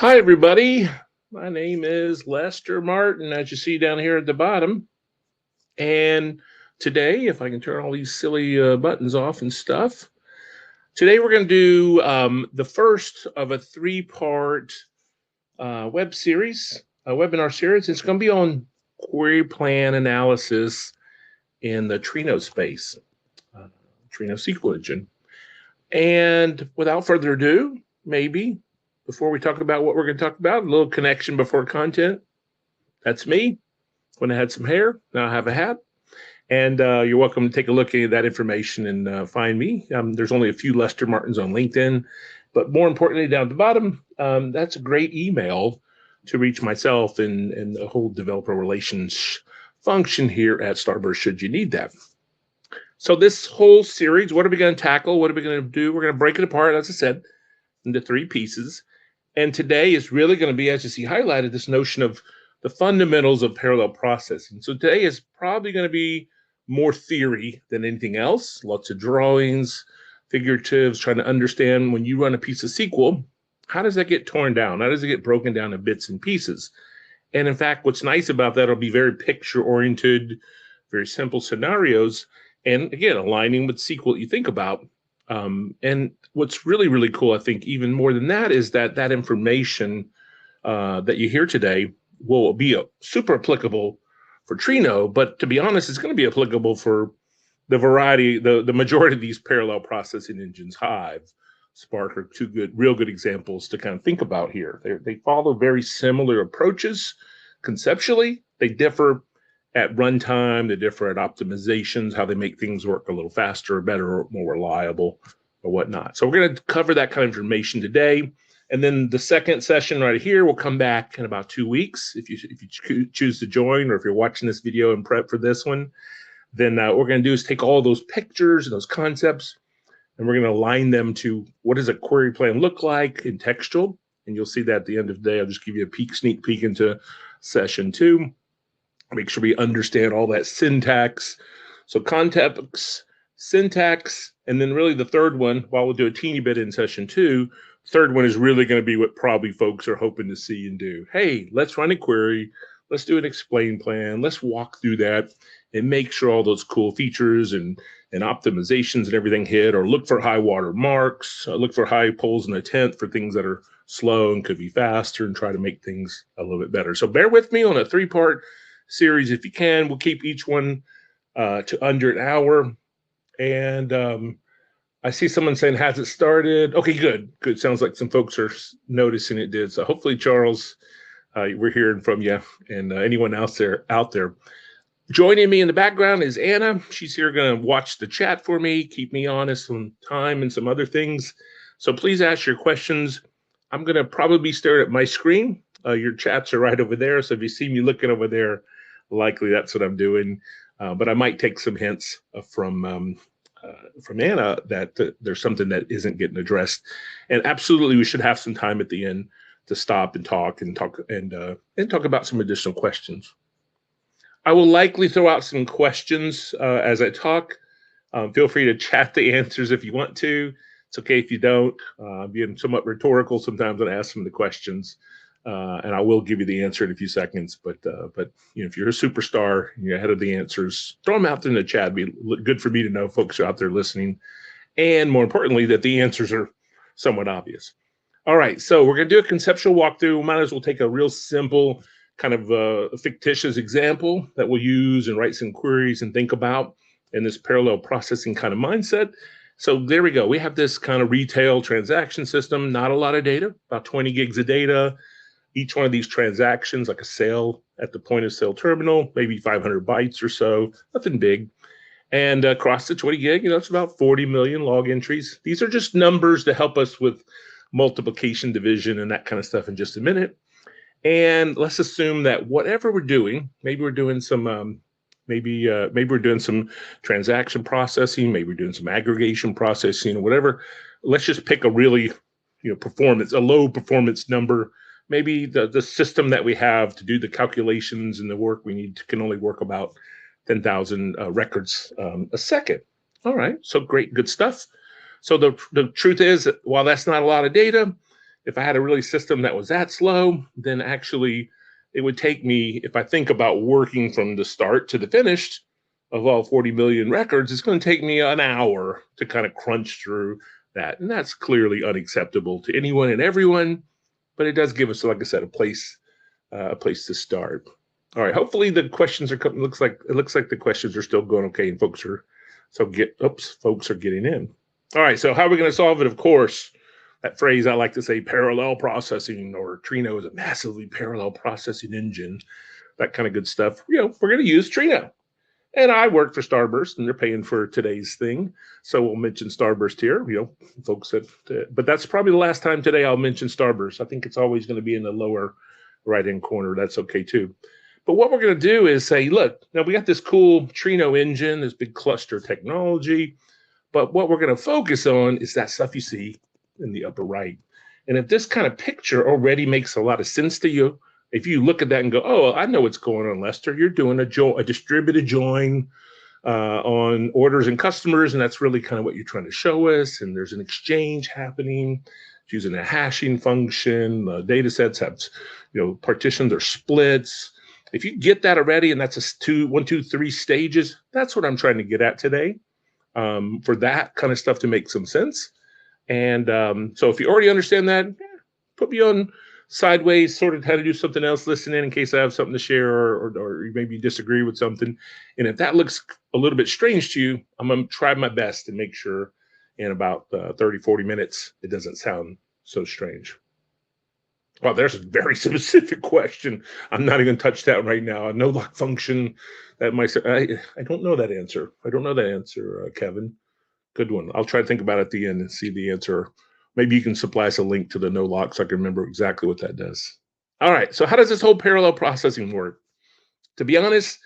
Hi, everybody. My name is Lester Martin, as you see down here at the bottom. And today, if I can turn all these silly buttons off and stuff, today we're going to do the first of a three-part webinar series. It's going to be on query plan analysis in the Trino space, uh, Trino SQL engine. And without further ado, maybe before we talk about what we're going to talk about, a little connection before content. That's me when I had some hair. Now I have a hat. And you're welcome to take a look at that information and find me. There's only a few Lester Martins on LinkedIn. But more importantly, down at the bottom, that's a great email to reach myself and the whole developer relations function here at Starburst should you need that. So this whole series, what are we going to tackle? What are we going to do? We're going to break it apart, as I said, into three pieces. And today is really going to be, as you see highlighted, this notion of the fundamentals of parallel processing. So today is probably going to be more theory than anything else. Lots of drawings, figuratives, trying to understand when you run a piece of SQL, how does that get torn down? How does it get broken down in bits and pieces? And in fact, what's nice about that, it'll be very picture-oriented, very simple scenarios. And again, aligning with SQL you think about. And what's really, really cool, I think, even more than that, is that that information that you hear today will be super applicable for Trino, but to be honest, it's going to be applicable for the variety, the majority of these parallel processing engines. Hive, Spark are two real good examples to kind of think about here. They follow very similar approaches conceptually. They differ at runtime, they differ at optimizations, how they make things work a little faster, better, or more reliable, or whatnot. So we're going to cover that kind of information today. And then the second session right here will come back in about 2 weeks. If you choose to join, or if you're watching this video and prep for this one, then what we're going to do is take all those pictures and those concepts, and we're going to align them to what does a query plan look like in textual. And you'll see that at the end of the day. I'll just give you a sneak peek into session 2. Make sure we understand all that syntax. So context, syntax, and then really the third one, while we'll do a teeny bit in session 2, third one is really going to be what probably folks are hoping to see and do. Hey, let's run a query. Let's do an explain plan. Let's walk through that and make sure all those cool features and optimizations and everything hit, or look for high water marks, look for high pulls in a tent for things that are slow and could be faster, and try to make things a little bit better. So bear with me on a 3-part series if you can. We'll keep each one to under an hour. And I see someone saying, has it started? Okay, good. Sounds like some folks are noticing it did. So hopefully, Charles, we're hearing from you, and anyone else out there. Joining me in the background is Anna. She's here going to watch the chat for me, keep me honest on time and some other things. So please ask your questions. I'm going to probably stare at my screen. Your chats are right over there. So if you see me looking over there, likely that's what I'm doing. But I might take some hints from Anna that there's something that isn't getting addressed. And absolutely, we should have some time at the end to stop and talk about some additional questions. I will likely throw out some questions as I talk. Feel free to chat the answers if you want to. It's okay if you don't. I'm being somewhat rhetorical sometimes when I ask some of the questions, and I will give you the answer in a few seconds. But you know, if you're a superstar and you're ahead of the answers, throw them out there in the chat. It'd be good for me to know folks are out there listening, and more importantly, that the answers are somewhat obvious. All right, so we're going to do a conceptual walkthrough. We might as well take a real simple kind of a fictitious example that we'll use and write some queries and think about in this parallel processing kind of mindset. So there we go. We have this kind of retail transaction system, not a lot of data, about 20 gigs of data. Each one of these transactions, like a sale at the point of sale terminal, maybe 500 bytes or so, nothing big. And across the 20 gig, it's about 40 million log entries. These are just numbers to help us with multiplication, division, and that kind of stuff in just a minute. And let's assume that whatever we're doing, maybe we're doing some, maybe we're doing some transaction processing, maybe we're doing some aggregation processing, or whatever. Let's just pick a really, a low performance number. Maybe the system that we have to do the calculations and the work we need can only work about 10,000 records a second. All right, so great, good stuff. So the truth is that while that's not a lot of data, If I had a really system that was that slow, then actually it would take me, if I think about working from the start to the finished of all 40 million records, it's going to take me an hour to kind of crunch through that. And that's clearly unacceptable to anyone and everyone, but it does give us, like I said, a place to start. All right. Hopefully the questions are coming. It looks like the questions are still going okay, and folks are getting in. All right. So how are we going to solve it? Of course, that phrase I like to say, parallel processing, or Trino is a massively parallel processing engine. That kind of good stuff. We're going to use Trino. And I work for Starburst, and they're paying for today's thing, so we'll mention Starburst here. Folks but that's probably the last time today I'll mention Starburst. I think it's always going to be in the lower right-hand corner. That's okay too. But what we're going to do is say, look, now we got this cool Trino engine, this big cluster technology, but what we're going to focus on is that stuff you see in the upper right. And if this kind of picture already makes a lot of sense to you, if you look at that and go, oh, I know what's going on, Lester, you're doing a distributed join on orders and customers, and that's really kind of what you're trying to show us. And there's an exchange happening. It's using a hashing function. Data sets have, partitions or splits. If you get that already, and that's one, two, three stages, that's what I'm trying to get at today, for that kind of stuff to make some sense. And so if you already understand that, put me on sideways, sort of how to do something else, listen in case I have something to share, or you maybe disagree with something. And if that looks a little bit strange to you, I'm going to try my best to make sure in about 30, 40 minutes, it doesn't sound so strange. Well, there's a very specific question. I'm not even going to touch that right now. A no-lock function that might say, I don't know that answer. Kevin. Good one. I'll try to think about it at the end and see the answer. Maybe you can supply us a link to the no-lock so I can remember exactly what that does. All right. So how does this whole parallel processing work? To be honest,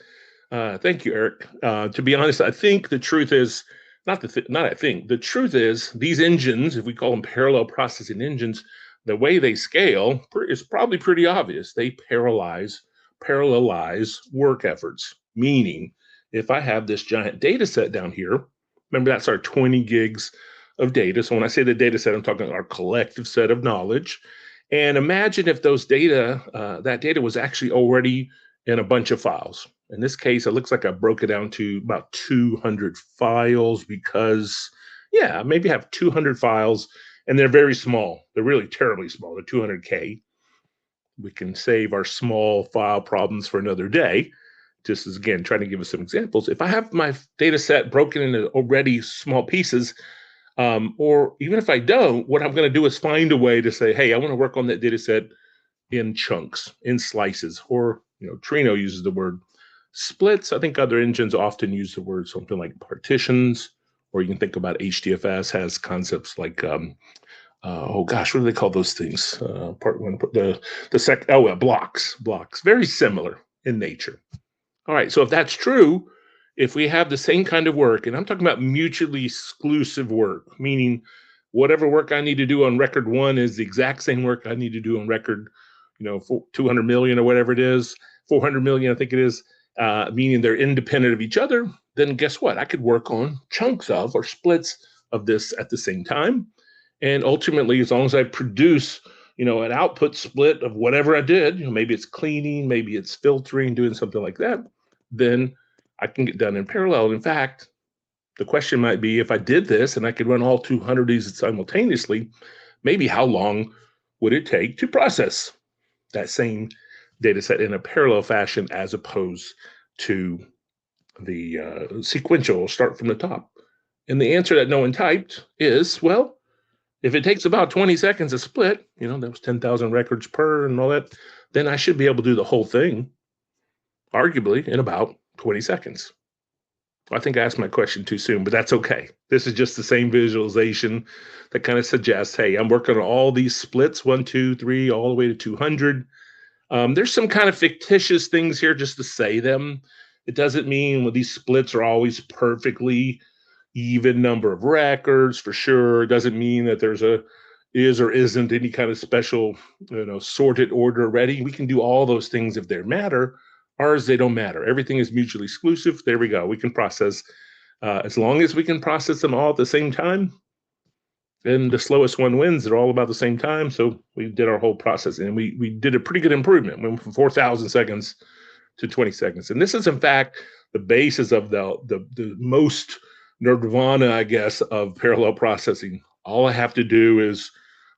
thank you, Eric. To be honest, I think the truth is, the truth is these engines, if we call them parallel processing engines, the way they scale is probably pretty obvious. They parallelize work efforts, meaning if I have this giant data set down here, remember that's our 20 gigs of data. So when I say the data set, I'm talking our collective set of knowledge. And imagine if that data was actually already in a bunch of files. In this case, it looks like I broke it down to about 200 files because, maybe I have 200 files, and they're very small. They're really terribly small. They're 200K. We can save our small file problems for another day. Just as, again, trying to give us some examples. If I have my data set broken into already small pieces, or even if I don't, what I'm going to do is find a way to say, hey, I want to work on that data set in chunks, in slices, or, Trino uses the word splits. I think other engines often use the word something like partitions, or you can think about HDFS has concepts like, what do they call those things? Part one, blocks, very similar in nature. All right, so if that's true, if we have the same kind of work, and I'm talking about mutually exclusive work, meaning whatever work I need to do on record one is the exact same work I need to do on record, 200 million or whatever it is, 400 million, I think it is, meaning they're independent of each other, then guess what? I could work on chunks of or splits of this at the same time. And ultimately, as long as I produce, an output split of whatever I did, maybe it's cleaning, maybe it's filtering, doing something like that, then I can get done in parallel. In fact, the question might be, if I did this and I could run all 200 of these simultaneously, maybe how long would it take to process that same data set in a parallel fashion as opposed to the sequential start from the top? And the answer that no one typed is, well, if it takes about 20 seconds to split, that was 10,000 records per and all that, then I should be able to do the whole thing, arguably, in about 20 seconds. I think I asked my question too soon, but that's okay. This is just the same visualization that kind of suggests, hey, I'm working on all these splits, 1, 2, 3, all the way to 200. There's some kind of fictitious things here just to say them. It doesn't mean these splits are always perfectly even number of records, for sure. It doesn't mean that there's is or isn't any kind of special, sorted order already. We can do all those things if they matter. Ours, they don't matter. Everything is mutually exclusive. There we go. We can process, as long as we can process them all at the same time, and the slowest one wins. They're all about the same time. So we did our whole process, and we did a pretty good improvement. We went from 4,000 seconds to 20 seconds. And this is, in fact, the basis of the most nirvana, I guess, of parallel processing. All I have to do is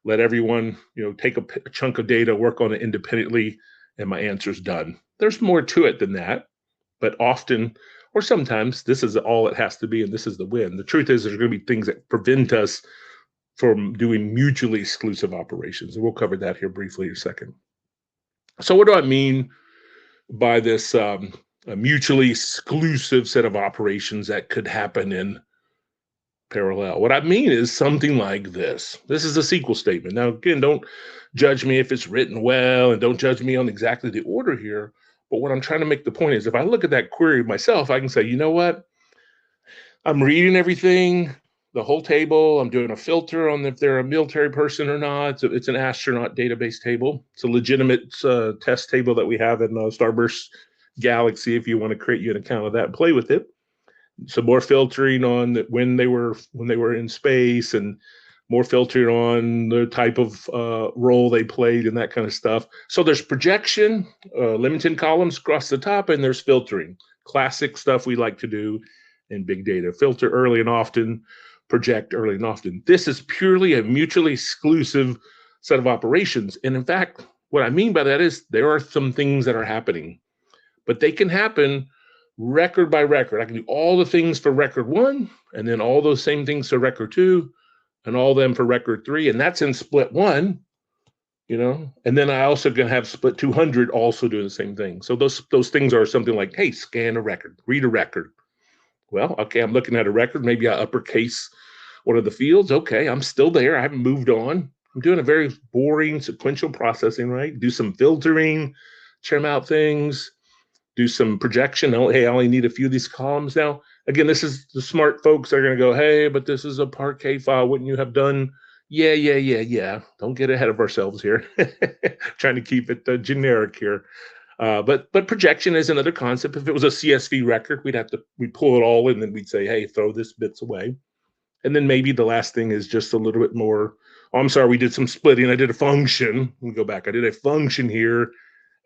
let everyone, take a chunk of data, work on it independently, and my answer's done. There's more to it than that, but often, or sometimes, this is all it has to be, and this is the win. The truth is, there's going to be things that prevent us from doing mutually exclusive operations, and we'll cover that here briefly in a second. So what do I mean by this a mutually exclusive set of operations that could happen in parallel? What I mean is something like this. This is a SQL statement. Now, again, don't judge me if it's written well, and don't judge me on exactly the order here. But what I'm trying to make the point is, if I look at that query myself, I can say, you know what? I'm reading everything, the whole table. I'm doing a filter on if they're a military person or not. So it's an astronaut database table. It's a legitimate test table that we have in Starburst Galaxy if you want to create you an account of that and play with it. Some more filtering on when they were in space, and more filtering on the type of role they played and that kind of stuff. So there's projection, limited columns across the top, and there's filtering. Classic stuff we like to do in big data. Filter early and often, project early and often. This is purely a mutually exclusive set of operations. And in fact, what I mean by that is there are some things that are happening, but they can happen record by record. I can do all the things for record 1, and then all those same things for record 2, and all them for record 3, and that's in split 1, and then I also can have split 200 also doing the same thing. So those things are something like, hey, scan a record, read a record. Well, okay, I'm looking at a record. Maybe I uppercase one of the fields. Okay, I'm still there. I haven't moved on. I'm doing a very boring sequential processing, right? Do some filtering, trim out things, do some projection. Oh, hey, I only need a few of these columns now. Again, this is the smart folks that are going to go, hey, but this is a Parquet file. Wouldn't you have done? Yeah. Don't get ahead of ourselves here. Trying to keep it generic here. But projection is another concept. If it was a CSV record, we'd pull it all in, and then we'd say, hey, throw this bits away. And then maybe the last thing is just a little bit more. Oh, I'm sorry, we did some splitting. I did a function. Let me go back. I did a function here,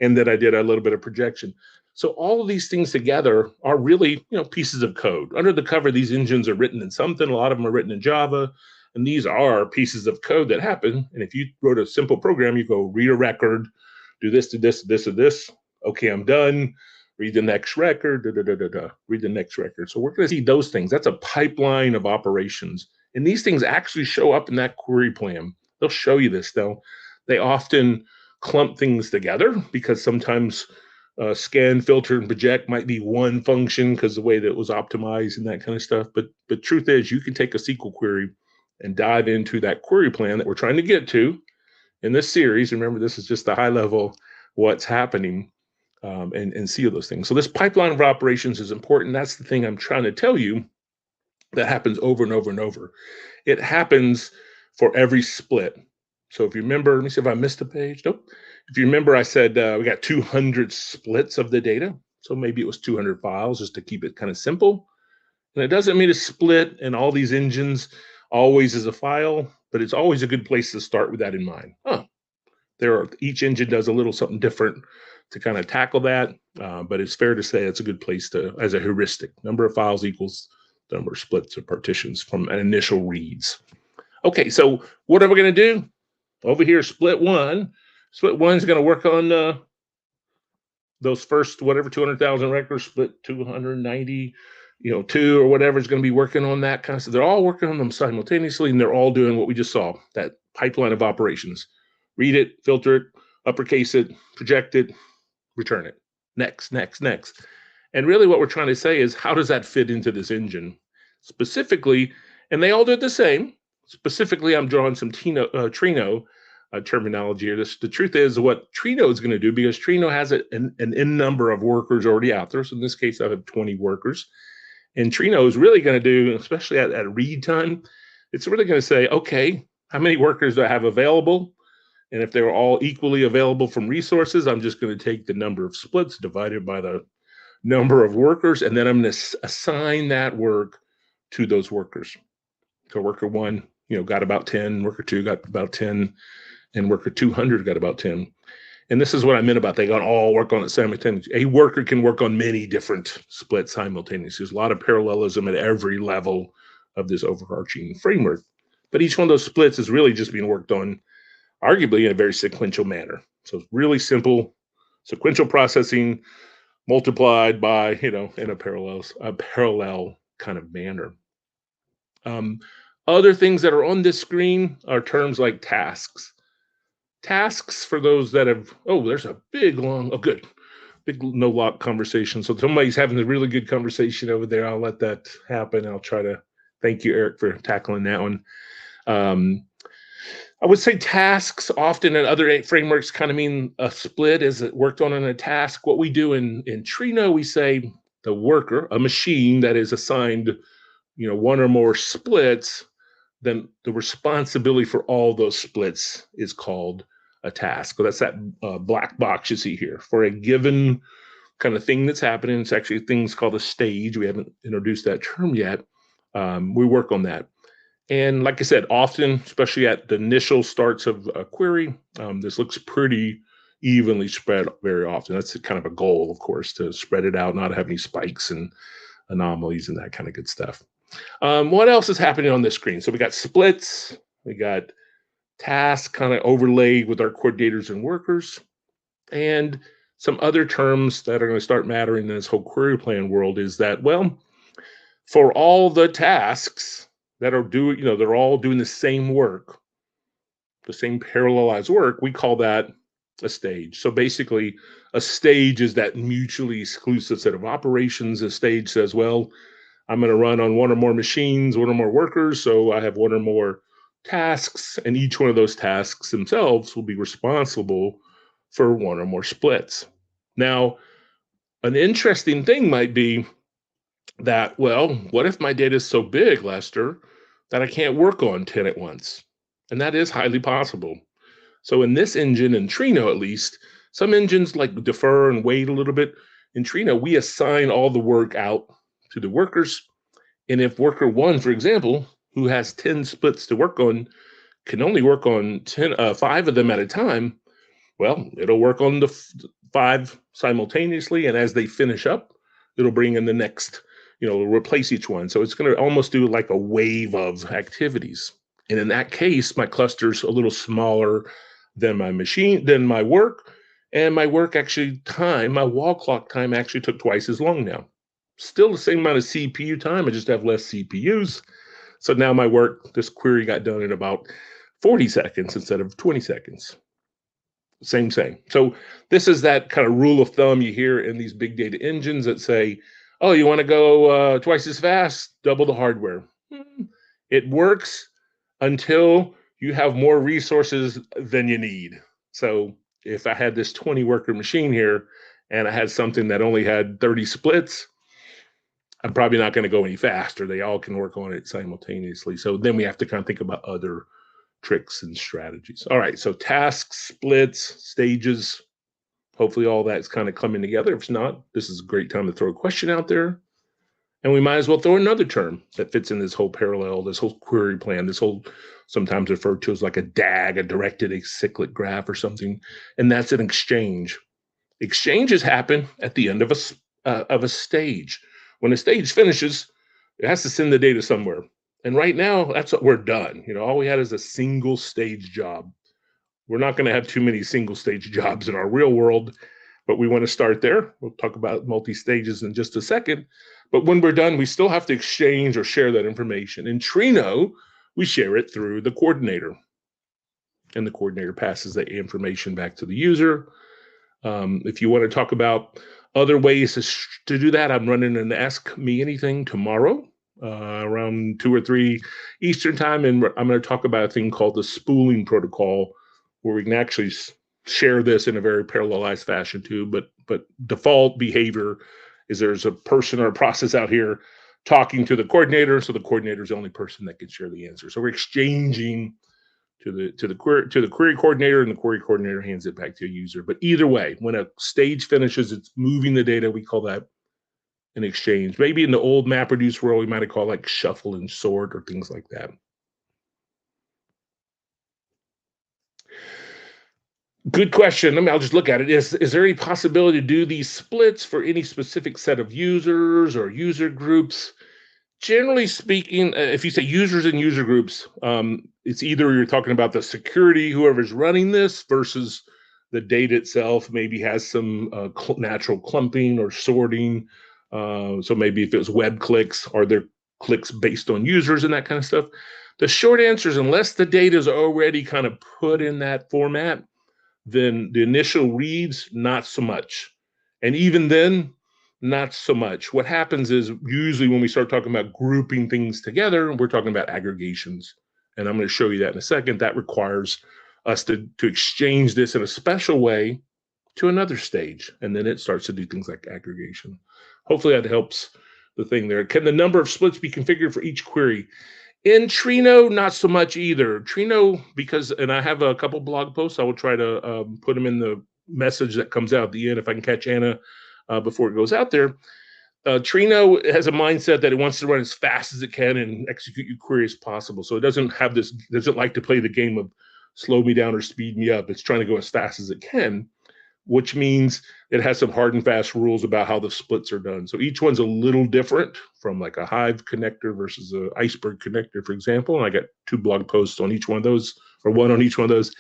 and then I did a little bit of projection. So all of these things together are really, pieces of code. Under the cover, these engines are written in something. A lot of them are written in Java, and these are pieces of code that happen. And if you wrote a simple program, you go read a record, do this, do this, this, or this. Okay, I'm done. Read the next record. Read the next record. So we're going to see those things. That's a pipeline of operations. And these things actually show up in that query plan. They'll show you this, though. They often clump things together because sometimes scan, filter, and project might be one function because the way that it was optimized and that kind of stuff. But the truth is, you can take a SQL query and dive into that query plan that we're trying to get to in this series. Remember, this is just the high level what's happening. And see those things. So this pipeline of operations is important. That's the thing I'm trying to tell you that happens over and over and over. It happens for every split. So if you remember, let me see if I missed a page. Nope. If you remember, I said we got 200 splits of the data. So maybe it was 200 files just to keep it kind of simple. And it doesn't mean a split in all these engines always is a file, but it's always a good place to start with that in mind. Each engine does a little something different to kind of tackle that, but it's fair to say it's a good place to, as a heuristic. Number of files equals the number of splits or partitions from an initial reads. Okay, so what are we going to do? Over here, split 1. Split 1 is going to work on those first, 200,000 records, split 290, 2 or whatever is going to be working on that kind of stuff. They're all working on them simultaneously, and they're all doing what we just saw, that pipeline of operations. Read it, filter it, uppercase it, project it, return it. Next. And really what we're trying to say is, how does that fit into this engine? Specifically, and they all do it the same. Specifically, I'm drawing some Trino terminology here. The truth is what Trino is going to do, because Trino has an n number of workers already out there. So in this case, I have 20 workers. And Trino is really going to do, especially at read time, it's really going to say, okay, how many workers do I have available? And if they're all equally available from resources, I'm just going to take the number of splits divided by the number of workers, and then I'm going to assign that work to those workers. So worker 1, got about 10, worker 2 got about 10, and worker 200 got about 10. And this is what I meant about they got all work on it simultaneously. A worker can work on many different splits simultaneously. There's a lot of parallelism at every level of this overarching framework. But each one of those splits is really just being worked on, arguably, in a very sequential manner. So it's really simple sequential processing multiplied by, in a parallel kind of manner. Other things that are on this screen are terms like tasks. Tasks, for those that have, there's a big no lock conversation. So somebody's having a really good conversation over there. I'll let that happen. I'll try to thank you, Eric, for tackling that one. I would say tasks often in other frameworks kind of mean a split as it worked on in a task. What we do in Trino, we say the worker, a machine that is assigned, one or more splits, then the responsibility for all those splits is called a task. So that's that black box you see here. For a given kind of thing that's happening, it's actually things called a stage. We haven't introduced that term yet. We work on that. And like I said, often, especially at the initial starts of a query, this looks pretty evenly spread very often. That's kind of a goal, of course, to spread it out, not have any spikes and anomalies and that kind of good stuff. What else is happening on this screen? So we got splits, we got tasks kind of overlaid with our coordinators and workers, and some other terms that are going to start mattering in this whole query plan world is that, well, for all the tasks that are they're all doing the same work, the same parallelized work, we call that a stage. So basically, a stage is that mutually exclusive set of operations. A stage says, well, I'm going to run on one or more machines, one or more workers, so I have one or more tasks, and each one of those tasks themselves will be responsible for one or more splits. Now, an interesting thing might be that, well, what if my data is so big, Lester, that I can't work on 10 at once? And that is highly possible. So in this engine, in Trino at least, some engines like defer and wait a little bit. In Trino, we assign all the work out to the workers. And if worker 1, for example, who has 10 splits to work on, can only work on 5 of them at a time, well, it'll work on the 5 simultaneously. And as they finish up, it'll bring in the next, replace each one. So it's going to almost do like a wave of activities. And in that case, my cluster's a little smaller than my work. And my work my wall clock time actually took twice as long now. Still the same amount of CPU time, I just have less CPUs. So now this query got done in about 40 seconds instead of 20 seconds. Same. So this is that kind of rule of thumb you hear in these big data engines that say, oh, you want to go twice as fast, double the hardware. It works until you have more resources than you need. So if I had this 20 worker machine here and I had something that only had 30 splits, I'm probably not going to go any faster. They all can work on it simultaneously. So then we have to kind of think about other tricks and strategies. All right, so tasks, splits, stages, hopefully all that's kind of coming together. If not, this is a great time to throw a question out there. And we might as well throw another term that fits in this whole parallel, this whole query plan, this whole sometimes referred to as like a DAG, a directed acyclic graph or something. And that's an exchange. Exchanges happen at the end of a stage. When a stage finishes, it has to send the data somewhere. And right now, that's what we're done. All we had is a single stage job. We're not going to have too many single stage jobs in our real world, but we want to start there. We'll talk about multi-stages in just a second. But when we're done, we still have to exchange or share that information. In Trino, we share it through the coordinator. And the coordinator passes the information back to the user. If you want to talk about other ways to do that, I'm running an Ask Me Anything tomorrow around 2 or 3 Eastern time. And I'm going to talk about a thing called the spooling protocol, where we can actually share this in a very parallelized fashion too. But default behavior is there's a person or a process out here talking to the coordinator. So the coordinator is the only person that can share the answer. So we're exchanging to the query coordinator, and the query coordinator hands it back to a user. But either way, when a stage finishes, it's moving the data. We call that an exchange. Maybe in the old MapReduce world, we might have called like shuffle and sort or things like that. Good question. I'll just look at it. Is there any possibility to do these splits for any specific set of users or user groups? Generally speaking, if you say users and user groups, it's either you're talking about the security, whoever's running this, versus the data itself maybe has some natural clumping or sorting. So maybe if it was web clicks, are there clicks based on users and that kind of stuff? The short answer is unless the data is already kind of put in that format, then the initial reads, not so much. And even then, not so much. What happens is usually when we start talking about grouping things together, we're talking about aggregations. And I'm going to show you that in a second. That requires us to exchange this in a special way to another stage. And then it starts to do things like aggregation. Hopefully that helps the thing there. Can the number of splits be configured for each query? In Trino, not so much either. Trino, because, and I have a couple blog posts, I will try to put them in the message that comes out at the end if I can catch Anna before it goes out there. Trino has a mindset that it wants to run as fast as it can and execute your query as possible. So it doesn't like to play the game of slow me down or speed me up. It's trying to go as fast as it can, which means it has some hard and fast rules about how the splits are done. So each one's a little different, from like a Hive connector versus an Iceberg connector, for example. And I got 2 blog posts on each one of those, or 1 on each one of those.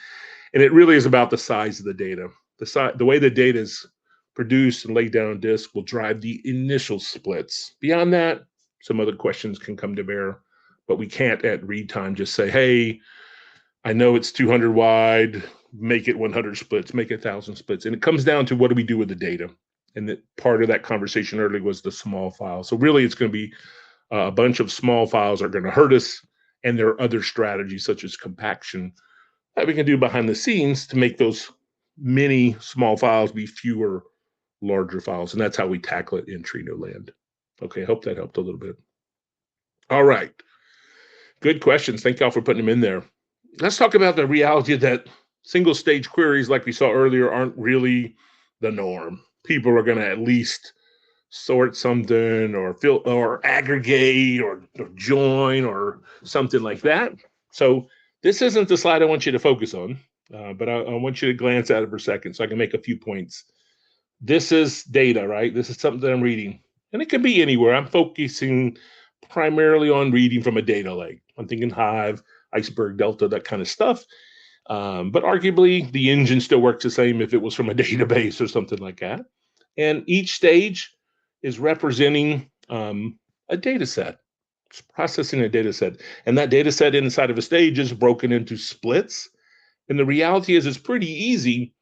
And it really is about the size of the data. The way the data is produced and laid down on disk will drive the initial splits. Beyond that, some other questions can come to bear, but we can't at read time just say, hey, I know it's 200 wide, make it 100 splits, make it 1,000 splits. And it comes down to what do we do with the data? And that part of that conversation earlier was the small file. So really it's going to be a bunch of small files are going to hurt us. And there are other strategies such as compaction that we can do behind the scenes to make those many small files be fewer larger files. And that's how we tackle it in Trino land. Okay, I hope that helped a little bit. All right. Good questions. Thank y'all for putting them in there. Let's talk about the reality that single stage queries, like we saw earlier, aren't really the norm. People are going to at least sort something or fill or aggregate or join or something like that. So this isn't the slide I want you to focus on, but I want you to glance at it for a second so I can make a few points. This is data, right? This is something that I'm reading. And it can be anywhere. I'm focusing primarily on reading from a data lake. I'm thinking Hive, Iceberg, Delta, that kind of stuff. But arguably, the engine still works the same if it was from a database or something like that. And each stage is representing a data set. It's processing a data set. And that data set inside of a stage is broken into splits. And the reality is it's pretty easy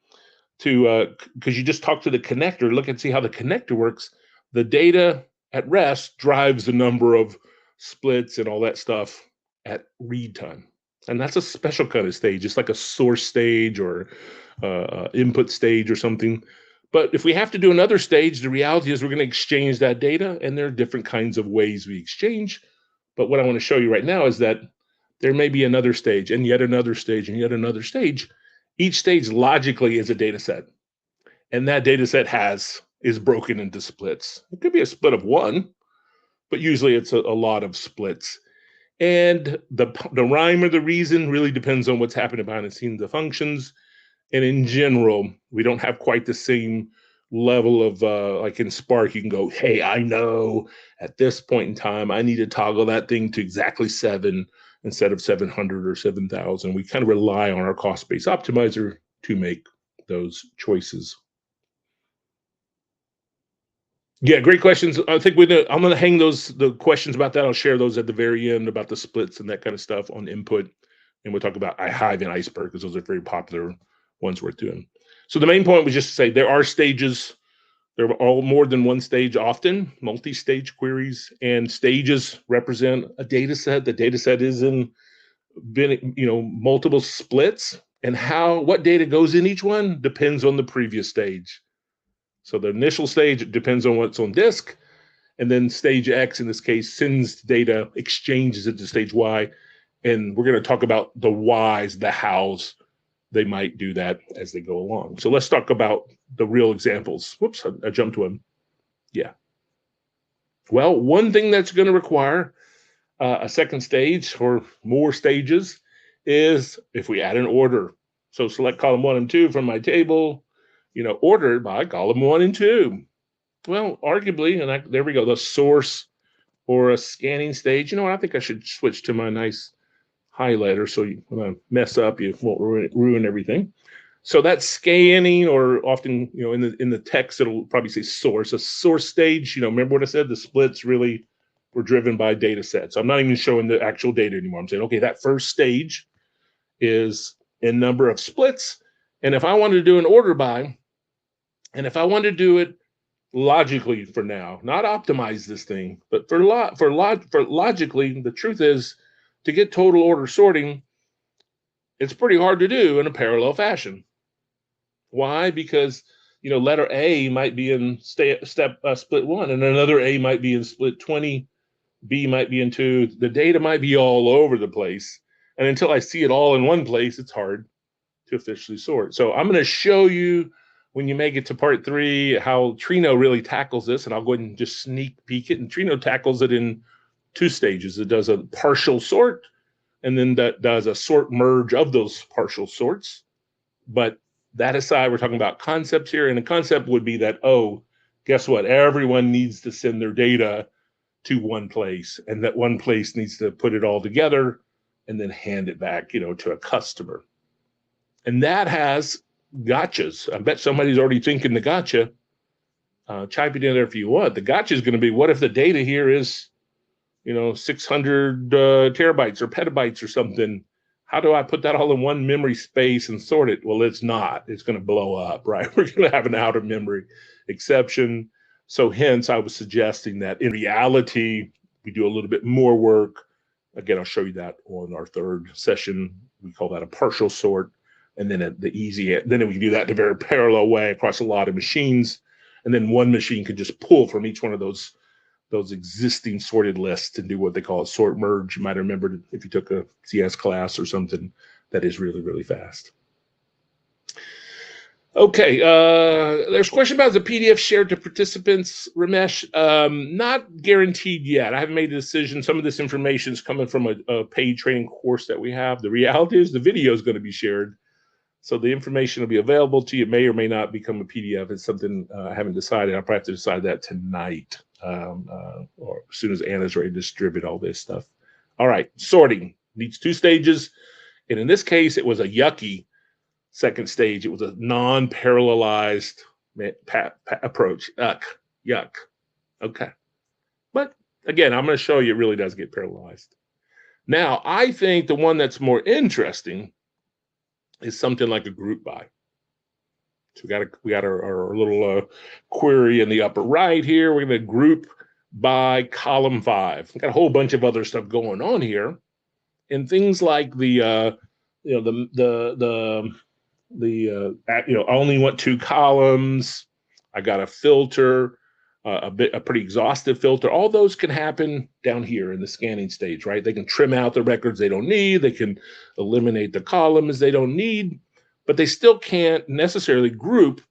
to, because you just talk to the connector, look and see how the connector works. The data at rest drives the number of splits and all that stuff at read time. And that's a special kind of stage. It's like a source stage or input stage or something. But if we have to do another stage, the reality is we're going to exchange that data, and there are different kinds of ways we exchange. But what I want to show you right now is that there may be another stage and yet another stage and yet another stage. Each stage logically is a data set. And that data set is broken into splits. It could be a split of 1, but usually it's a lot of splits. And the rhyme or the reason really depends on what's happening behind the scenes, the functions. And in general, we don't have quite the same level of, like in Spark, you can go, hey, I know at this point in time, I need to toggle that thing to exactly 7 instead of 700 or 7,000. We kind of rely on our cost-based optimizer to make those choices. Yeah, great questions. I think I'm going to hang the questions about that. I'll share those at the very end about the splits and that kind of stuff on input. And we'll talk about Hive and Iceberg because those are very popular ones worth doing. So the main point was just to say there are stages. There are all more than one stage often, multi-stage queries, and stages represent a data set. The data set is in multiple splits, and what data goes in each one depends on the previous stage. So the initial stage depends on what's on disk, and then stage X, in this case, sends data, exchanges it to stage Y, and we're going to talk about the whys, the hows they might do that as they go along. So let's talk about the real examples. Whoops, I jumped to one. Yeah. Well, one thing that's going to require a second stage or more stages is if we add an order. So select column 1 and 2 from my table, ordered by column 1 and 2. Well, arguably, and there we go, the source or a scanning stage. You know what? I think I should switch to my nice highlighter so when I mess up, you won't ruin everything. So that's scanning, or often, in the text, it'll probably say source. A source stage, remember what I said? The splits really were driven by data sets. So I'm not even showing the actual data anymore. I'm saying, okay, that first stage is in number of splits. And if I wanted to do an order by, and if I wanted to do it logically for now, not optimize this thing, but for logically, the truth is, to get total order sorting, it's pretty hard to do in a parallel fashion. Why? Because letter A might be in split 1, and another A might be in split 20. B might be in 2. The data might be all over the place, and until I see it all in one place, it's hard to officially sort. So I'm going to show you, when you make it to part 3, how Trino really tackles this, and I'll go ahead and just sneak peek it. And Trino tackles it in 2 stages. It does a partial sort, and then that does a sort merge of those partial sorts. But that aside, we're talking about concepts here, and a concept would be that, oh, guess what? Everyone needs to send their data to one place, and that one place needs to put it all together and then hand it back, to a customer. And that has gotchas. I bet somebody's already thinking the gotcha. Chime it in there if you want. The gotcha is going to be, what if the data here is, 600 terabytes or petabytes or something? How do I put that all in one memory space and sort it? Well, it's not. It's going to blow up, right? We're going to have an out of memory exception. So hence, I was suggesting that in reality, we do a little bit more work. Again, I'll show you that on our 3rd session. We call that a partial sort. And then then we can do that in a very parallel way across a lot of machines. And then one machine could just pull from each one of those existing sorted lists and do what they call a sort merge. You might have remembered if you took a CS class or something. That is really, really fast. Okay, there's a question about the PDF shared to participants, Ramesh. Not guaranteed yet. I haven't made a decision. Some of this information is coming from a paid training course that we have. The reality is the video is going to be shared. So the information will be available to you. It may or may not become a PDF. It's something I haven't decided. I'll probably have to decide that tonight, or as soon as Anna's ready to distribute all this stuff. All right, sorting needs 2 stages. And in this case, it was a yucky second stage. It was a non-parallelized approach. Yuck. Okay. But again, I'm going to show you it really does get parallelized. Now, I think the one that's more interesting is something like a group by. So we got our little query in the upper right here. We're going to group by column 5. We've got a whole bunch of other stuff going on here, and things like I only want 2 columns. I got a filter, a pretty exhaustive filter. All those can happen down here in the scanning stage, right? They can trim out the records they don't need. They can eliminate the columns they don't need, but they still can't necessarily group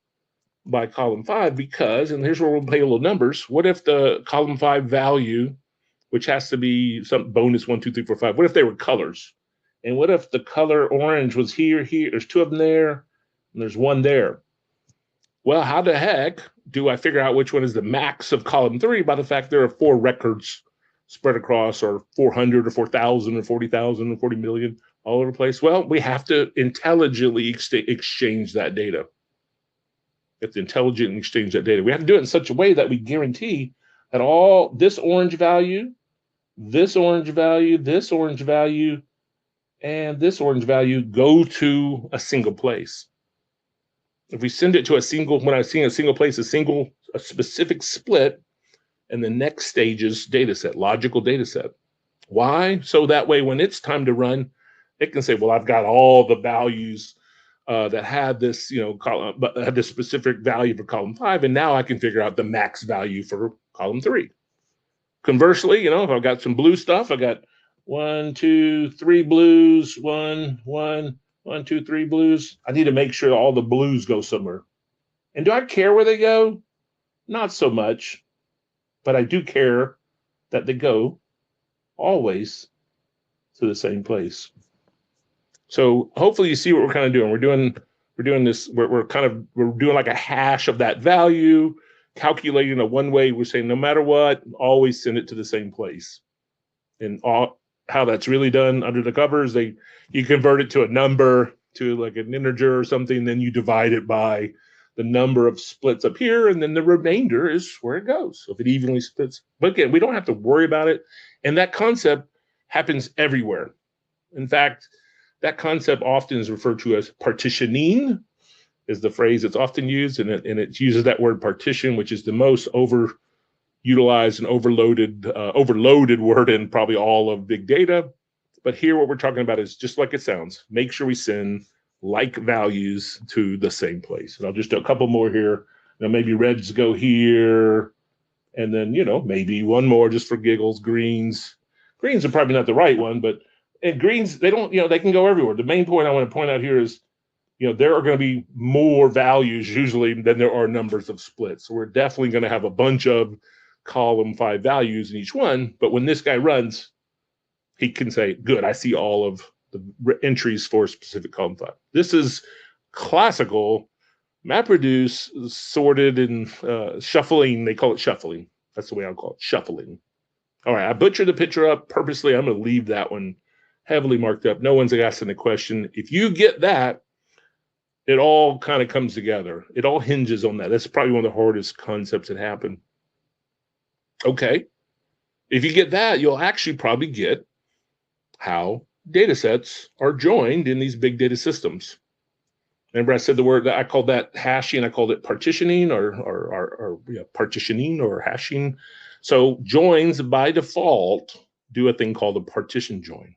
by column 5 because, and here's where we'll play a little numbers. What if the column 5 value, which has to be some bonus 1, 2, 3, 4, 5, what if they were colors? And what if the color orange was here, there's 2 of them there, and there's 1 there? Well, how the heck do I figure out which one is the max of column 3 by the fact there are 4 records spread across, or 400 or 4,000 or 40,000 or 40 million all over the place? Well, we have to intelligently exchange that data. We have to intelligently exchange that data. We have to do it in such a way that we guarantee that all this orange value, this orange value, this orange value, and this orange value go to a single place. If we send it to a single, when I see a single place, a specific split, and the next stage is data set, logical data set. Why? So that way, when it's time to run, it can say, well, I've got all the values that had this, column, but had this specific value for column 5, and now I can figure out the max value for column 3. Conversely, if I've got some blue stuff, I got 1, 2, 3 blues, 1, 1, 1, 2, 3 blues. I need to make sure all the blues go somewhere. And do I care where they go? Not so much, but I do care that they go always to the same place. So hopefully you see what we're kind of doing. We're doing this. We're doing like a hash of that value, calculating a one way. We're saying no matter what, always send it to the same place. And how that's really done under the covers, you convert it to a number, to like an integer or something, then you divide it by the number of splits up here, and then the remainder is where it goes. So if it evenly splits, but again, we don't have to worry about it. And that concept happens everywhere. In fact, that concept often is referred to as partitioning, is the phrase that's often used, and it uses that word partition, which is the most overutilized and overloaded word in probably all of big data. But here what we're talking about is just like it sounds. Make sure we send like values to the same place. And I'll just do a couple more here. Maybe reds go here, and then maybe one more just for giggles. Greens are probably not the right one, but and greens, they don't, they can go everywhere. The main point I want to point out here is, there are going to be more values usually than there are numbers of splits. So we're definitely going to have a bunch of column 5 values in each one. But when this guy runs, he can say, good, I see all of the entries for specific column 5. This is classical MapReduce sorted and shuffling. They call it shuffling. That's the way I'll call it, shuffling. All right, I butchered the picture up purposely. I'm going to leave that one heavily marked up. No one's asking a question. If you get that, it all kind of comes together. It all hinges on that. That's probably one of the hardest concepts that happen. Okay. If you get that, you'll actually probably get how data sets are joined in these big data systems. Remember I said the word that I called that hashing, I called it partitioning or partitioning or hashing. So joins by default do a thing called a partition join.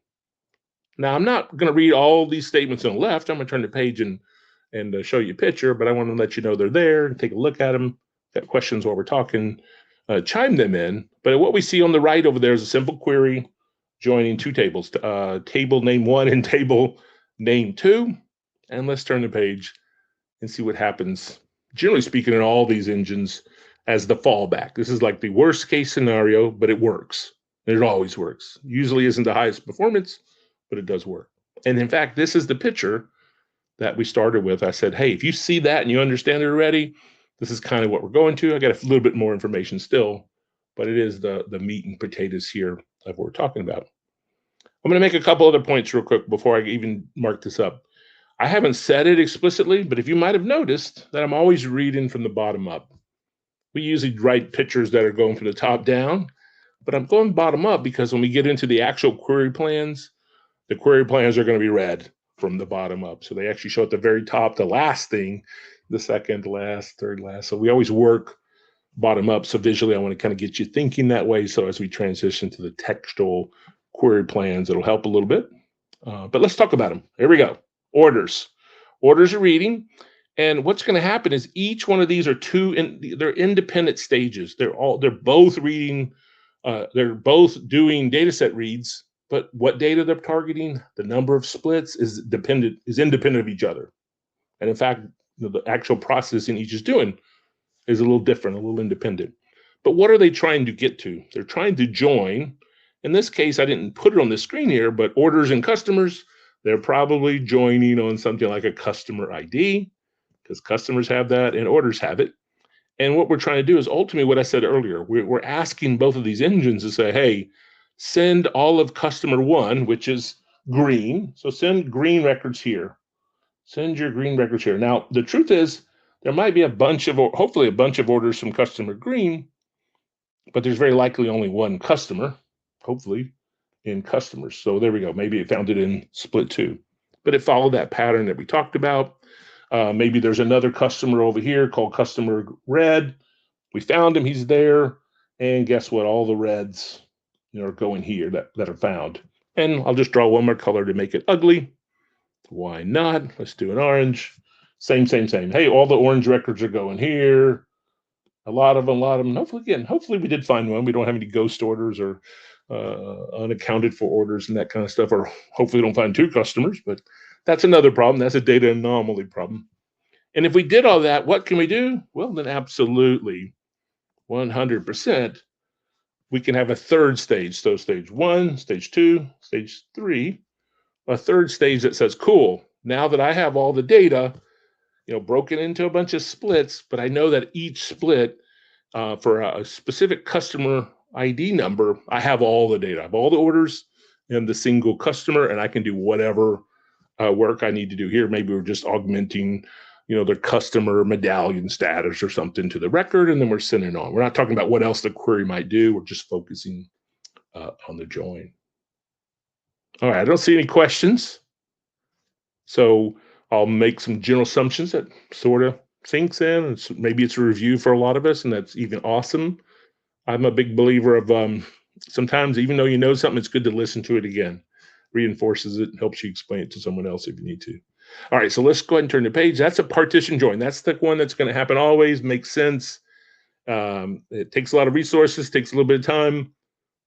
Now, I'm not going to read all these statements on the left. I'm going to turn the page and show you a picture, but I want to let you know they're there and take a look at them. Got questions while we're talking, chime them in. But what we see on the right over there is a simple query joining two tables, table name 1 and table name 2. And let's turn the page and see what happens, generally speaking, in all these engines as the fallback. This is like the worst case scenario, but it works. It always works. Usually isn't the highest performance, but it does work. And in fact, this is the picture that we started with. I said, hey, if you see that and you understand it already, this is kind of what we're going to. I got a little bit more information still, but it is the meat and potatoes here of what we're talking about. I'm going to make a couple other points real quick before I even mark this up. I haven't said it explicitly, but if you might have noticed that I'm always reading from the bottom up. We usually write pictures that are going from the top down, but I'm going bottom up because when we get into the actual query plans, the query plans are going to be read from the bottom up. So they actually show at the very top, the last thing, the second last, third last. So we always work bottom up. So visually, I want to kind of get you thinking that way. So as we transition to the textual query plans, it'll help a little bit. But let's talk about them. Here we go. Orders. Orders are reading. And what's going to happen is each one of these are they're independent stages. They're both reading. They're both doing data set reads. But what data they're targeting, the number of splits is independent of each other. And in fact, the actual processing each is doing is a little different, a little independent. But what are they trying to get to? They're trying to join. In this case, I didn't put it on the screen here, but orders and customers, they're probably joining on something like a customer ID, because customers have that and orders have it. And what we're trying to do is ultimately what I said earlier. We're asking both of these engines to say, hey, send all of customer 1, which is green. So send green records here. Send your green records here. Now, the truth is there might be hopefully a bunch of orders from customer green, but there's very likely only one customer, hopefully, in customers. So there we go. Maybe it found it in split 2, but it followed that pattern that we talked about. Maybe there's another customer over here called customer red. We found him. He's there. And guess what? All the reds are going here that are found. And I'll just draw one more color to make it ugly. Why not? Let's do an orange. Same. Hey, all the orange records are going here. A lot of them. Hopefully we did find one. We don't have any ghost orders or unaccounted for orders and that kind of stuff, or hopefully don't find 2 customers, but that's another problem. That's a data anomaly problem. And if we did all that, what can we do? Well, then absolutely 100%, we can have a third stage. So stage 1, stage 2, stage 3, a third stage that says, cool, now that I have all the data, broken into a bunch of splits, but I know that each split for a specific customer ID number, I have all the data. I have all the orders and the single customer, and I can do whatever work I need to do here. Maybe we're just augmenting, the customer medallion status or something to the record, and then we're sending on. We're not talking about what else the query might do. We're just focusing on the join. All right, I don't see any questions. So I'll make some general assumptions that sort of sinks in. Maybe it's a review for a lot of us, and that's even awesome. I'm a big believer of sometimes, even though you know something, it's good to listen to it again. Reinforces it, helps you explain it to someone else if you need to. All right, so let's go ahead and turn the page. That's a partition join. That's the one that's going to happen always, makes sense. It takes a lot of resources, takes a little bit of time,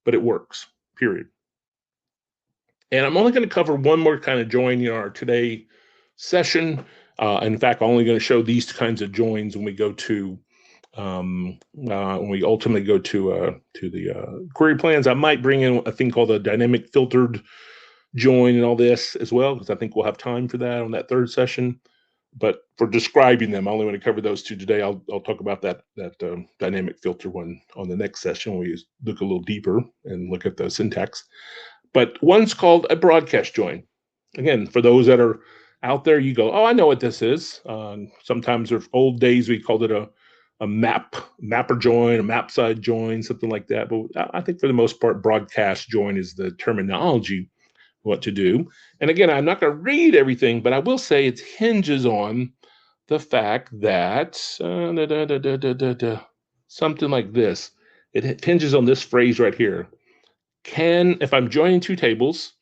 but it works, period. And I'm only going to cover one more kind of join in our today session. In fact, I'm only going to show these kinds of joins when we go to when we ultimately go to the query plans. I might bring in a thing called a dynamic filtered join and all this as well, because I think we'll have time for that on that third session. But for describing them, I only want to cover those two today. I'll talk about that dynamic filter one on the next session when we look a little deeper and look at the syntax. But one's called a broadcast join. Again, for those that are out there, you go, oh, I know what this is. Sometimes there's old days we called it a mapper join, a map side join, something like that. But I think for the most part, broadcast join is the terminology what to do. And again, I'm not going to read everything, but I will say it hinges on the fact that something like this. It hinges on this phrase right here. If I'm joining two tables,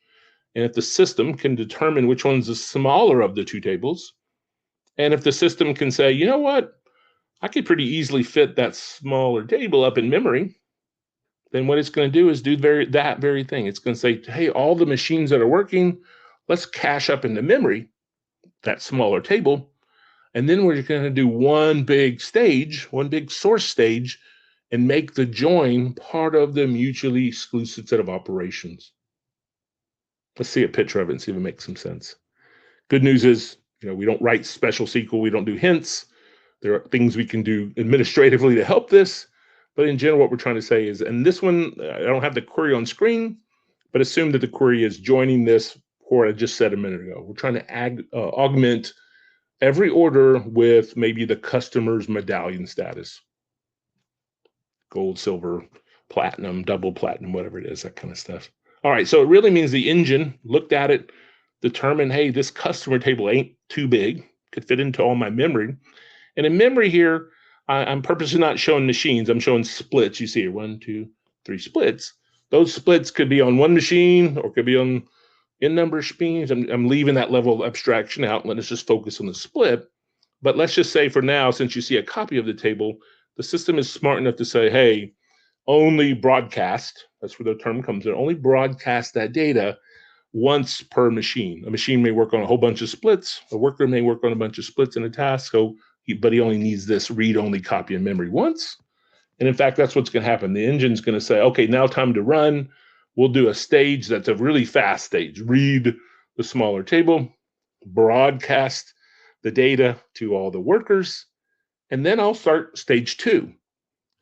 and if the system can determine which one's the smaller of the two tables, and if the system can say, you know what, I could pretty easily fit that smaller table up in memory, then what it's going to do is do that very thing. It's going to say, hey, all the machines that are working, let's cache up into memory that smaller table. And then we're going to do one big stage, one big source stage, and make the join part of the mutually exclusive set of operations. Let's see a picture of it and see if it makes some sense. Good news is, we don't write special SQL. We don't do hints. There are things we can do administratively to help this. But in general, what we're trying to say is, and this one, I don't have the query on screen, but assume that the query is joining this what I just said a minute ago. We're trying to augment every order with maybe the customer's medallion status. Gold, silver, platinum, double platinum, whatever it is, that kind of stuff. All right, so it really means the engine looked at it, determined, hey, this customer table ain't too big, could fit into all my memory. And in memory here, I'm purposely not showing machines. I'm showing splits. You see here, 1, 2, 3 splits. Those splits could be on one machine or could be on n number of machines. I'm leaving that level of abstraction out. Let us just focus on the split. But let's just say for now, since you see a copy of the table, the system is smart enough to say, hey, only broadcast, that's where the term comes in, only broadcast that data once per machine. A machine may work on a whole bunch of splits. A worker may work on a bunch of splits in a task, but he only needs this read-only copy in memory once. And in fact, that's what's going to happen. The engine's going to say, okay, now time to run. We'll do a stage that's a really fast stage. Read the smaller table, broadcast the data to all the workers, and then I'll start stage 2.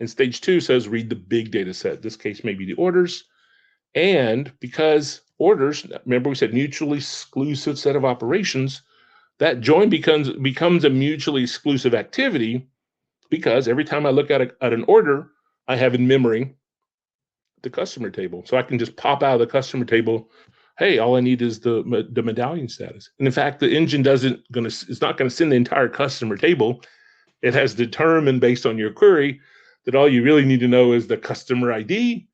And stage 2 says read the big data set. In this case, maybe the orders. And because orders, remember we said mutually exclusive set of operations, that join becomes a mutually exclusive activity because every time I look at an order, I have in memory the customer table. So I can just pop out of the customer table, hey, all I need is the medallion status. And in fact, the engine it's not going to send the entire customer table. It has determined based on your query that all you really need to know is the customer ID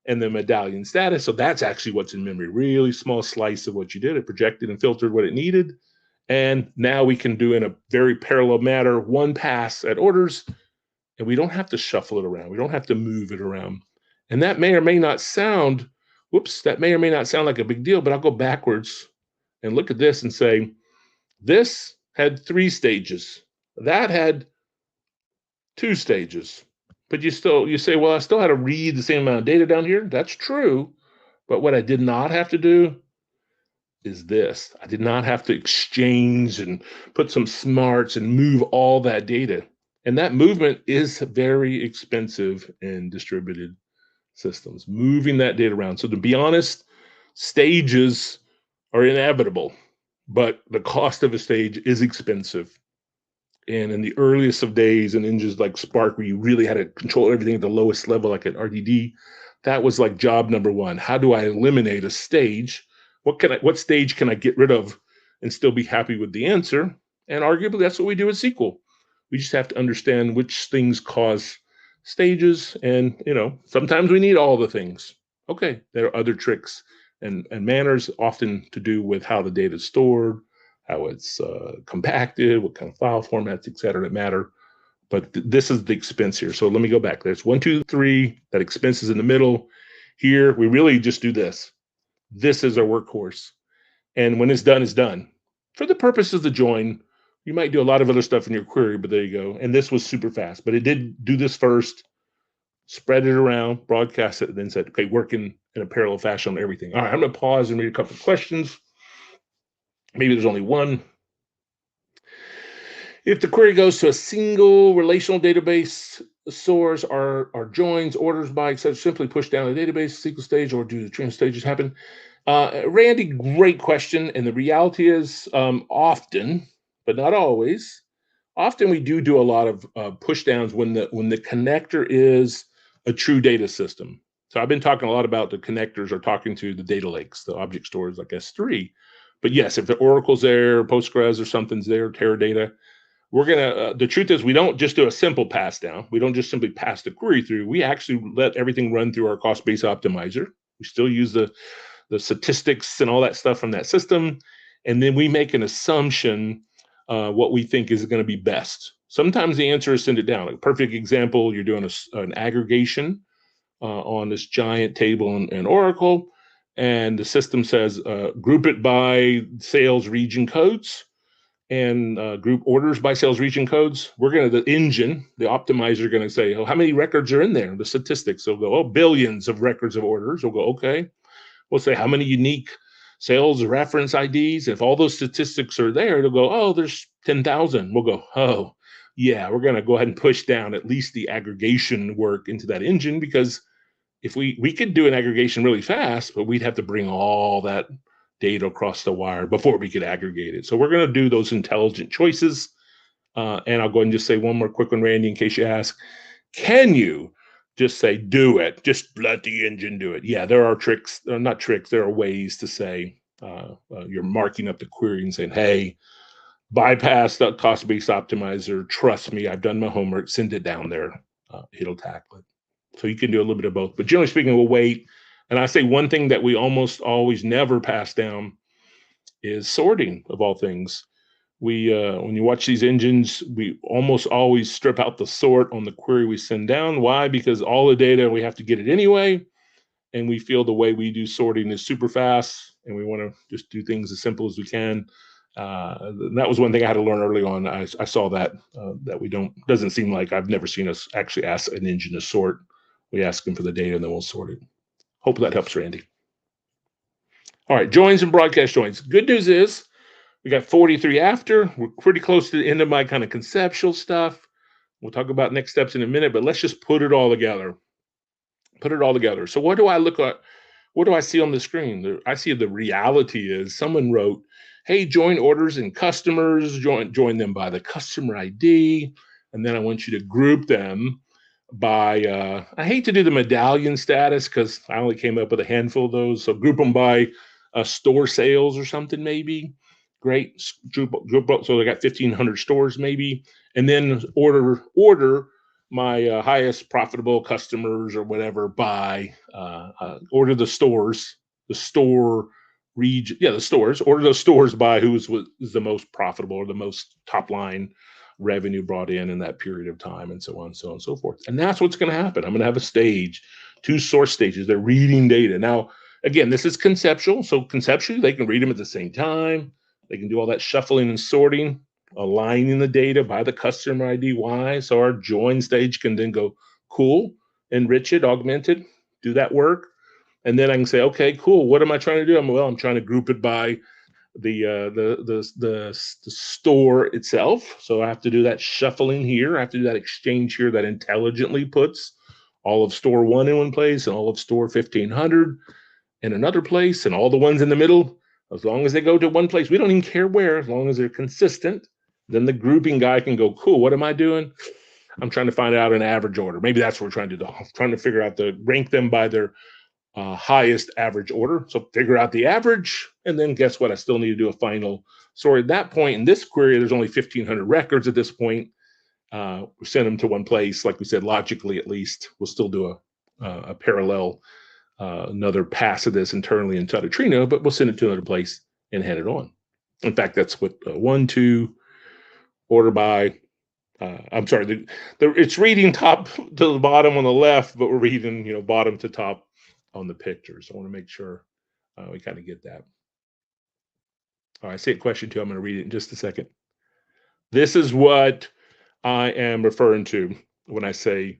and the medallion status. So that's actually what's in memory, really small slice of what you did. It projected and filtered what it needed. And now we can do in a very parallel manner, one pass at orders, and we don't have to shuffle it around. We don't have to move it around. And that may or may not sound, like a big deal, but I'll go backwards and look at this and say, this had 3 stages. That had 2 stages. But you say, well, I still had to read the same amount of data down here. That's true. But what I did not have to do is this. I did not have to exchange and put some smarts and move all that data. And that movement is very expensive in distributed systems, moving that data around. So to be honest, stages are inevitable, but the cost of a stage is expensive. And in the earliest of days in engines like Spark, where you really had to control everything at the lowest level, like at RDD, that was like job number one. How do I eliminate a stage? What stage can I get rid of and still be happy with the answer? And arguably, that's what we do with SQL. We just have to understand which things cause stages, and sometimes we need all the things. Okay, there are other tricks and manners, often to do with how the data is stored, how it's compacted, what kind of file formats, et cetera, that matter. But this is the expense here. So let me go back. There's 1, 2, 3. That expense is in the middle. Here, we really just do this. This is our workhorse. And when it's done, it's done. For the purpose of the join, you might do a lot of other stuff in your query, but there you go. And this was super fast. But it did do this first, spread it around, broadcast it, and then said, okay, work in a parallel fashion on everything. All right, I'm going to pause and read a couple of questions. Maybe there's only one. If the query goes to a single relational database source, are joins, orders by, etc., simply push down the database SQL stage, or do the Trino stages happen? Randy, great question. And the reality is often, but not always, often we do a lot of push downs when the connector is a true data system. So I've been talking a lot about the connectors are talking to the data lakes, the object stores like S3. But yes, if the Oracle's there, Postgres or something's there, Teradata, we're gonna. The truth is, we don't just do a simple pass down. We don't just simply pass the query through. We actually let everything run through our cost-based optimizer. We still use the statistics and all that stuff from that system, and then we make an assumption what we think is going to be best. Sometimes the answer is send it down. A perfect example: you're doing an aggregation on this giant table in Oracle, and the system says group it by sales region codes and group orders by sales region codes. The engine, the optimizer, going to say, oh, how many records are in there? The statistics. They'll go, oh, billions of records of orders. We'll go, okay. We'll say, how many unique sales reference IDs? If all those statistics are there, it'll go, oh, there's 10,000. We'll go, oh, yeah, we're going to go ahead and push down at least the aggregation work into that engine, because if we could do an aggregation really fast, but we'd have to bring all that data across the wire before we could aggregate it. So we're going to do those intelligent choices. And I'll go ahead and just say one more quick one, Randy, in case you ask. Can you just say, do it? Just let the engine do it. Yeah, there are tricks. Not tricks. There are ways to say you're marking up the query and saying, hey, bypass the cost-based optimizer. Trust me, I've done my homework. Send it down there. It'll tackle it. So you can do a little bit of both. But generally speaking, we'll wait. And I say one thing that we almost always never pass down is sorting, of all things. We when you watch these engines, we almost always strip out the sort on the query we send down. Why? Because all the data, we have to get it anyway. And we feel the way we do sorting is super fast. And we want to just do things as simple as we can. That was one thing I had to learn early on. I saw that doesn't seem like, I've never seen us actually ask an engine to sort. We ask them for the data and then we'll sort it. Hope that helps, Randy. All right, joins and broadcast joins. Good news is we got 43 after. We're pretty close to the end of my kind of conceptual stuff. We'll talk about next steps in a minute, but let's just put it all together. So what do I look at? What do I see on the screen? I see the reality is someone wrote, hey, join orders and customers, join them by the customer ID. And then I want you to group them by, I hate to do the medallion status because I only came up with a handful of those. So group them by store sales or something, maybe. Great. Group, so they got 1,500 stores maybe. And then order my highest profitable customers or whatever by order the stores, the store region. Yeah, the stores. Order those stores by who is the most profitable or the most top line revenue brought in that period of time, and so on and so forth. And that's what's going to happen. I'm going to have a stage, 2 source stages. They're reading data. Now, again, this is conceptual. So conceptually, they can read them at the same time. They can do all that shuffling and sorting, aligning the data by the customer ID. Why? So our join stage can then go, cool, enrich it, augment it, do that work. And then I can say, okay, cool. What am I trying to do? I'm trying to group it by the store itself. So I have to do that shuffling here. I have to do that exchange here that intelligently puts all of store 1 in one place and all of store 1500 in another place, and all the ones in the middle, as long as they go to one place, we don't even care where, as long as they're consistent. Then the grouping guy can go, cool, what am I doing? I'm trying to find out an average order. Maybe that's what we're trying to do. I'm trying to figure out rank them by their highest average order. So figure out the average, and then guess what? I still need to do a final sort. At that point in this query, there's only 1,500 records at this point. We send them to one place, like we said, logically at least. We'll still do a parallel, another pass of this internally inside of Trino, but we'll send it to another place and head it on. In fact, that's what 1, 2, order by. I'm sorry, it's reading top to the bottom on the left, but we're reading bottom to top on the picture. So I want to make sure we kind of get that. All right, I see a question too. I'm going to read it in just a second. This is what I am referring to when I say,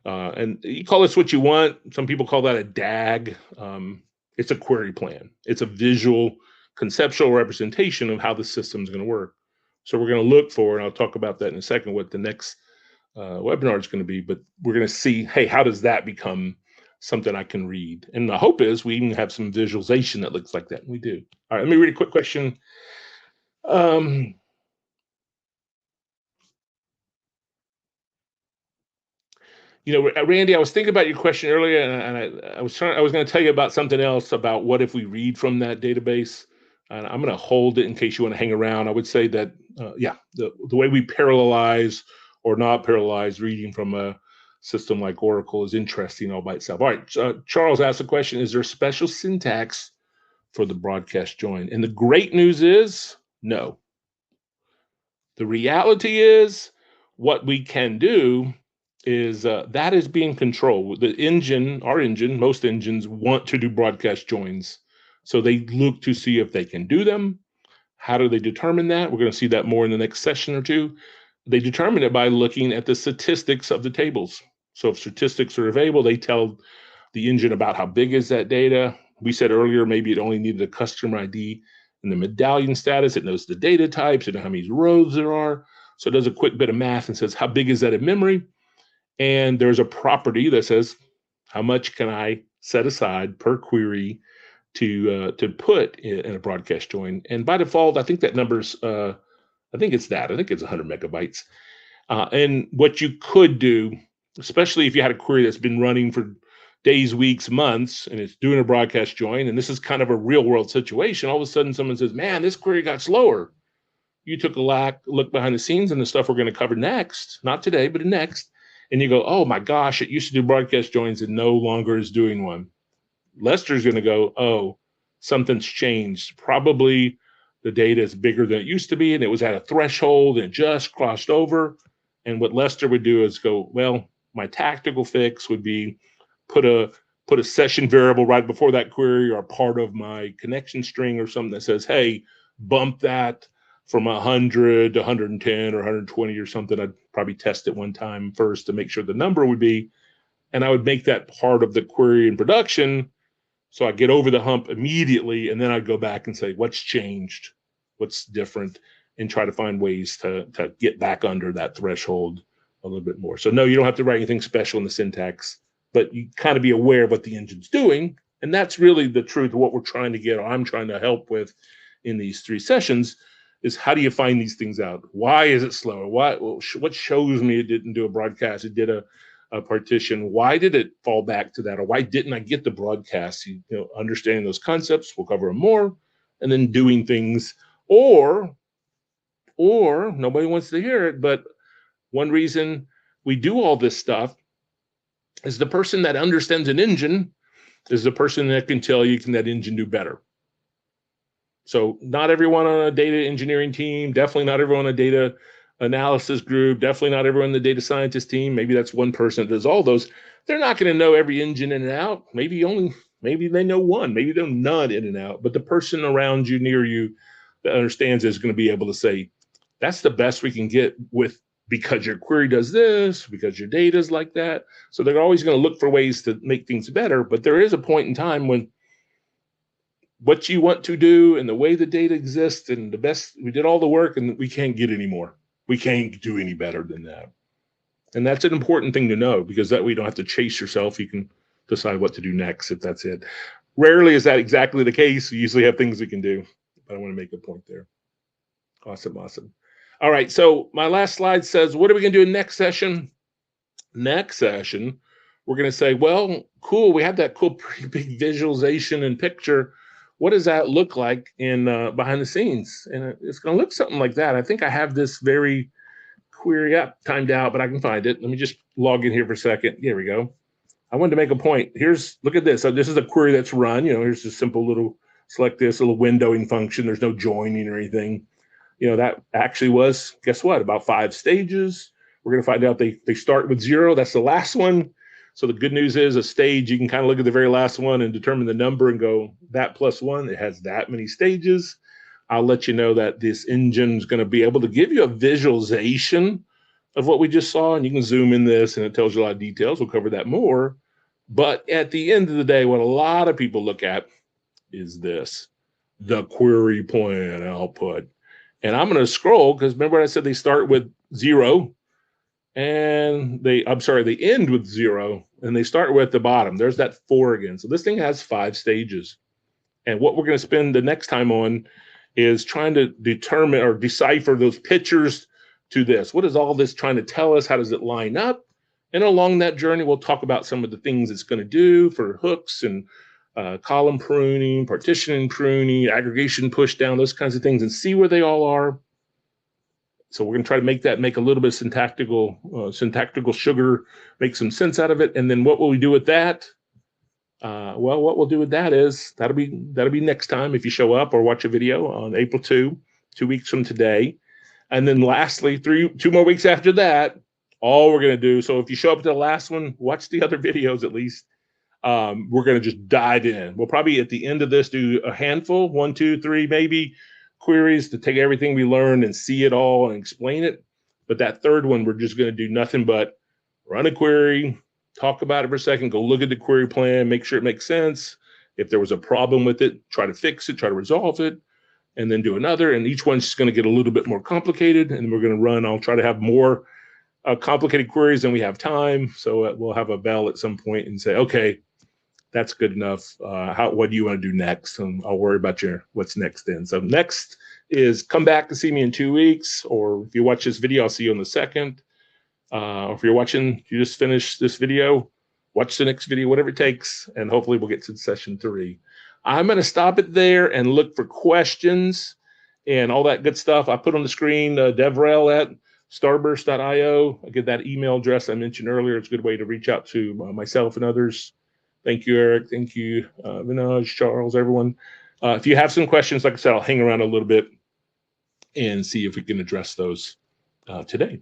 and you call this what you want. Some people call that a DAG. It's a query plan. It's a visual, conceptual representation of how the system is going to work. So we're going to look for, and I'll talk about that in a second, what the next webinar is going to be. But we're going to see, hey, how does that become something I can read? And the hope is we even have some visualization that looks like that. And we do. All right, let me read a quick question. Randy, I was thinking about your question earlier, and I was going to tell you about something else about what if we read from that database. And I'm going to hold it in case you want to hang around. I would say that, the way we parallelize or not parallelize reading from a system like Oracle is interesting all by itself. All right, Charles asked the question, is there special syntax for the broadcast join? And the great news is no. The reality is what we can do is that is being controlled. The engine, our engine, most engines want to do broadcast joins. So they look to see if they can do them. How do they determine that? We're going to see that more in the next session or two. They determine it by looking at the statistics of the tables. So if statistics are available, they tell the engine about how big is that data. We said earlier, maybe it only needed a customer ID and the medallion status. It knows the data types, it knows how many rows there are. So it does a quick bit of math and says, how big is that in memory? And there's a property that says, how much can I set aside per query to put in a broadcast join? And by default, I think that number's, I think it's 100 megabytes. And what you could do, especially if you had a query that's been running for days, weeks, months, and it's doing a broadcast join, and this is kind of a real world situation, all of a sudden someone says, man, this query got slower. You took a look behind the scenes and the stuff we're going to cover next, not today, but next. And you go, oh my gosh, it used to do broadcast joins and no longer is doing one. Lester's going to go, oh, something's changed. Probably the data is bigger than it used to be, and it was at a threshold and it just crossed over. And what Lester would do is go, well, my tactical fix would be put a session variable right before that query or part of my connection string or something that says, hey, bump that from 100 to 110 or 120 or something. I'd probably test it one time first to make sure the number would be, and I would make that part of the query in production. So I get over the hump immediately, and then I'd go back and say, what's changed? What's different? And try to find ways to get back under that threshold a little bit more. So no, you don't have to write anything special in the syntax, but you kind of be aware of what the engine's doing. And that's really the truth of what we're trying to get, or I'm trying to help with in these 3 sessions, is how do you find these things out? Why is it slower? What shows me it didn't do a broadcast? It did a partition. Why did it fall back to that? Or why didn't I get the broadcast? Understanding those concepts, we'll cover them more, and then doing things, or nobody wants to hear it, but one reason we do all this stuff is the person that understands an engine is the person that can tell you, can that engine do better? So not everyone on a data engineering team, definitely not everyone on a data analysis group, definitely not everyone on the data scientist team. Maybe that's one person that does all those. They're not going to know every engine in and out. Maybe they know one, maybe they know none in and out. But the person around you, near you, that understands is going to be able to say, that's the best we can get with, because your query does this, because your data is like that. So they're always going to look for ways to make things better. But there is a point in time when what you want to do and the way the data exists and the best, we did all the work and we can't get any more. We can't do any better than that. And that's an important thing to know, because that way you don't have to chase yourself. You can decide what to do next if that's it. Rarely is that exactly the case. We usually have things we can do, but I want to make a point there. Awesome, awesome. All right, so my last slide says, what are we going to do in next session? Next session, we're going to say, well, cool, we have that cool pretty big visualization and picture. What does that look like in behind the scenes? And it's going to look something like that. I think I have this very query up timed out, but I can find it. Let me just log in here for a second. Here we go. I wanted to make a point. Look at this. So this is a query that's run. Here's a simple little, select this little windowing function. There's no joining or anything. That actually was, guess what, about 5 stages. We're going to find out they start with 0. That's the last one. So the good news is a stage, you can kind of look at the very last one and determine the number and go, that plus 1, it has that many stages. I'll let you know that this engine is going to be able to give you a visualization of what we just saw, and you can zoom in this and it tells you a lot of details. We'll cover that more. But at the end of the day, what a lot of people look at is this, the query plan output. And I'm going to scroll, because remember I said they start with 0 and they end with 0 and they start with the bottom. There's that 4 again. So this thing has 5 stages. And what we're going to spend the next time on is trying to determine or decipher those pictures to this. What is all this trying to tell us? How does it line up? And along that journey, we'll talk about some of the things it's going to do for hooks and column pruning, partitioning pruning, aggregation push down, those kinds of things, and see where they all are. So we're going to try to make a little bit of syntactical sugar, make some sense out of it. And then what will we do with that? Well, what we'll do with that is that'll be next time if you show up or watch a video on April 2 weeks from today. And then lastly, 2 more weeks after that, all we're going to do. So if you show up to the last one, watch the other videos at least. We're going to just dive in. We'll probably at the end of this do a handful, 1, 2, 3, maybe queries to take everything we learned and see it all and explain it. But that third one, we're just going to do nothing but run a query, talk about it for a second, go look at the query plan, make sure it makes sense. If there was a problem with it, try to fix it, try to resolve it, and then do another. And each one's just going to get a little bit more complicated. And we're going to run, I'll try to have more complicated queries than we have time. So we'll have a bell at some point and say, okay, that's good enough. What do you want to do next? And I'll worry about what's next then. So next is come back to see me in 2 weeks, or if you watch this video, I'll see you on the 2nd. Or if you just finished this video, watch the next video, whatever it takes, and hopefully we'll get to session 3. I'm going to stop it there and look for questions and all that good stuff. I put on the screen devrel@starburst.io. I get that email address I mentioned earlier. It's a good way to reach out to myself and others. Thank you, Eric. Thank you, Vinaj, Charles, everyone. If you have some questions, like I said, I'll hang around a little bit and see if we can address those today.